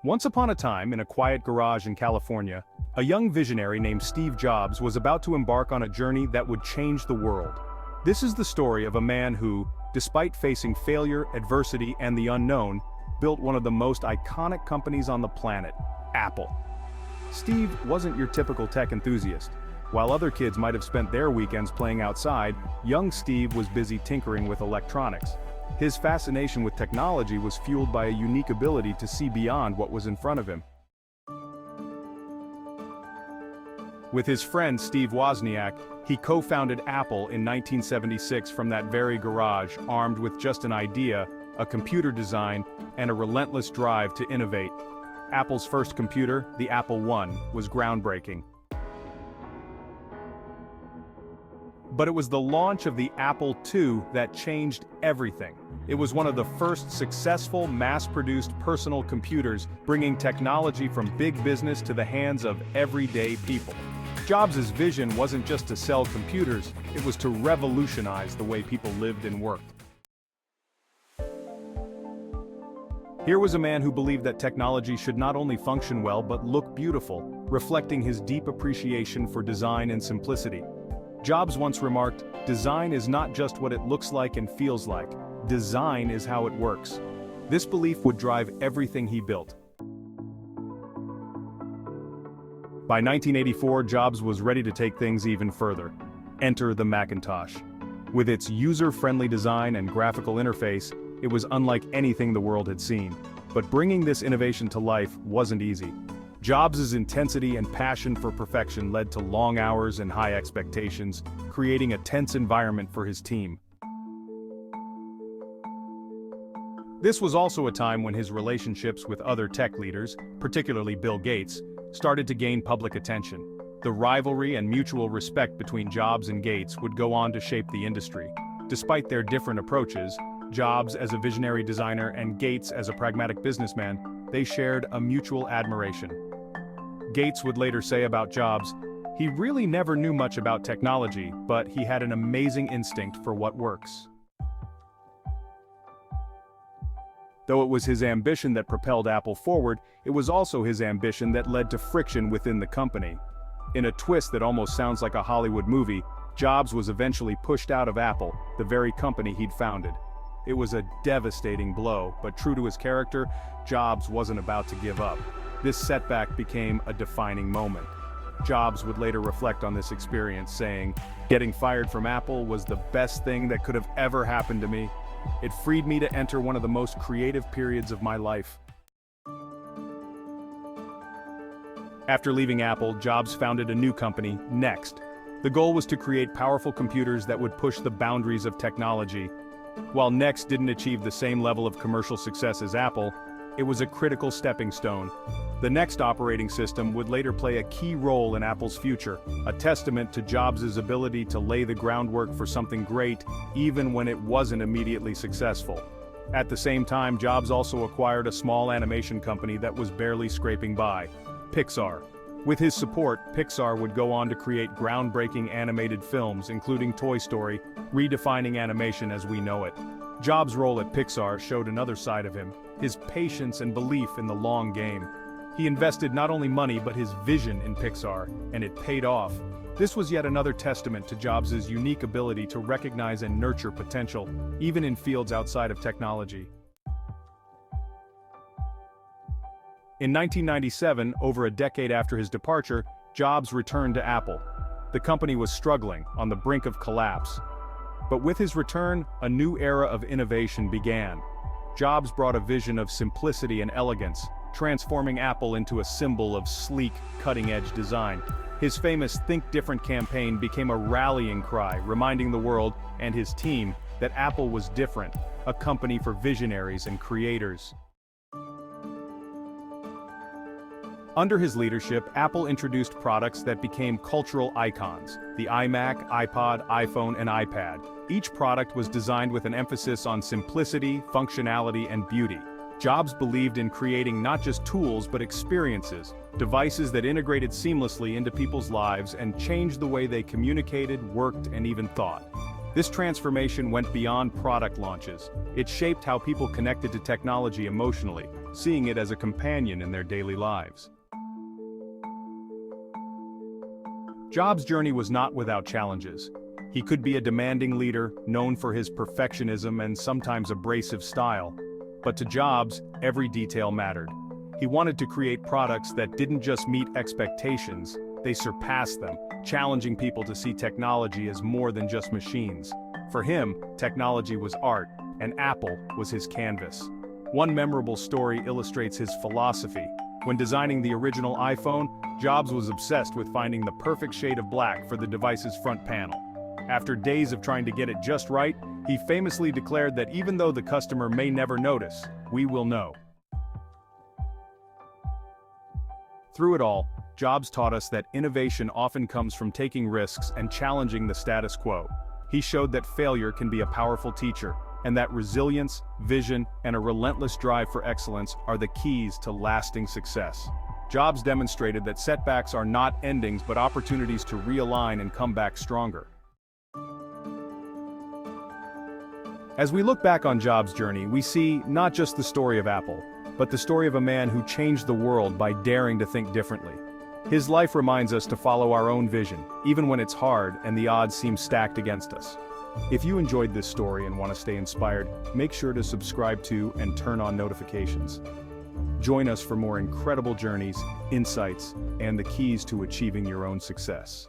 Once upon a time, in a quiet garage in California, a young visionary named Steve Jobs was about to embark on a journey that would change the world. This is the story of a man who, despite facing failure, adversity, and the unknown, built one of the most iconic companies on the planet, Apple. Steve wasn't your typical tech enthusiast. While other kids might have spent their weekends playing outside, young Steve was busy tinkering with electronics. His fascination with technology was fueled by a unique ability to see beyond what was in front of him. With his friend Steve Wozniak, he co-founded Apple in 1976 from that very garage, armed with just an idea, a computer design, and a relentless drive to innovate. Apple's first computer, the Apple I, was groundbreaking. But it was the launch of the Apple II that changed everything. It was one of the first successful mass-produced personal computers, bringing technology from big business to the hands of everyday people. Jobs' vision wasn't just to sell computers, it was to revolutionize the way people lived and worked. Here was a man who believed that technology should not only function well but look beautiful, reflecting his deep appreciation for design and simplicity. Jobs once remarked, "Design is not just what it looks like and feels like. Design is how it works." This belief would drive everything he built. By 1984, Jobs was ready to take things even further. Enter the Macintosh. With its user-friendly design and graphical interface, it was unlike anything the world had seen. But bringing this innovation to life wasn't easy. Jobs' intensity and passion for perfection led to long hours and high expectations, creating a tense environment for his team. This was also a time when his relationships with other tech leaders, particularly Bill Gates, started to gain public attention. The rivalry and mutual respect between Jobs and Gates would go on to shape the industry. Despite their different approaches, Jobs as a visionary designer and Gates as a pragmatic businessman, they shared a mutual admiration. Gates would later say about Jobs, "He really never knew much about technology, but he had an amazing instinct for what works." Though it was his ambition that propelled Apple forward, it was also his ambition that led to friction within the company. In a twist that almost sounds like a Hollywood movie, Jobs was eventually pushed out of Apple, the very company he'd founded. It was a devastating blow, but true to his character, Jobs wasn't about to give up. This setback became a defining moment. Jobs would later reflect on this experience, saying, "Getting fired from Apple was the best thing that could have ever happened to me. It freed me to enter one of the most creative periods of my life." After leaving Apple, Jobs founded a new company, Next. The goal was to create powerful computers that would push the boundaries of technology. While Next didn't achieve the same level of commercial success as Apple, it was a critical stepping stone. The Next operating system would later play a key role in Apple's future, a testament to Jobs' ability to lay the groundwork for something great, even when it wasn't immediately successful. At the same time, Jobs also acquired a small animation company that was barely scraping by, Pixar. With his support, Pixar would go on to create groundbreaking animated films, including Toy Story, redefining animation as we know it. Jobs' role at Pixar showed another side of him, his patience and belief in the long game. He invested not only money but his vision in Pixar, and it paid off. This was yet another testament to Jobs' unique ability to recognize and nurture potential, even in fields outside of technology. In 1997, over a decade after his departure, Jobs returned to Apple. The company was struggling, on the brink of collapse. But with his return, a new era of innovation began. Jobs brought a vision of simplicity and elegance, transforming Apple into a symbol of sleek, cutting-edge design. His famous Think Different campaign became a rallying cry, reminding the world, and his team, that Apple was different, a company for visionaries and creators. Under his leadership, Apple introduced products that became cultural icons: the iMac, iPod, iPhone, and iPad. Each product was designed with an emphasis on simplicity, functionality, and beauty. Jobs believed in creating not just tools but experiences, devices that integrated seamlessly into people's lives and changed the way they communicated, worked, and even thought. This transformation went beyond product launches. It shaped how people connected to technology emotionally, seeing it as a companion in their daily lives. Jobs' journey was not without challenges. He could be a demanding leader, known for his perfectionism and sometimes abrasive style. But to Jobs, every detail mattered. He wanted to create products that didn't just meet expectations, they surpassed them, challenging people to see technology as more than just machines. For him, technology was art, and Apple was his canvas. One memorable story illustrates his philosophy. When designing the original iPhone, Jobs was obsessed with finding the perfect shade of black for the device's front panel. After days of trying to get it just right, he famously declared that even though the customer may never notice, we will know. Through it all, Jobs taught us that innovation often comes from taking risks and challenging the status quo. He showed that failure can be a powerful teacher, and that resilience, vision, and a relentless drive for excellence are the keys to lasting success. Jobs demonstrated that setbacks are not endings but opportunities to realign and come back stronger. As we look back on Jobs' journey, we see not just the story of Apple, but the story of a man who changed the world by daring to think differently. His life reminds us to follow our own vision, even when it's hard and the odds seem stacked against us. If you enjoyed this story and want to stay inspired, make sure to subscribe to and turn on notifications. Join us for more incredible journeys, insights, and the keys to achieving your own success.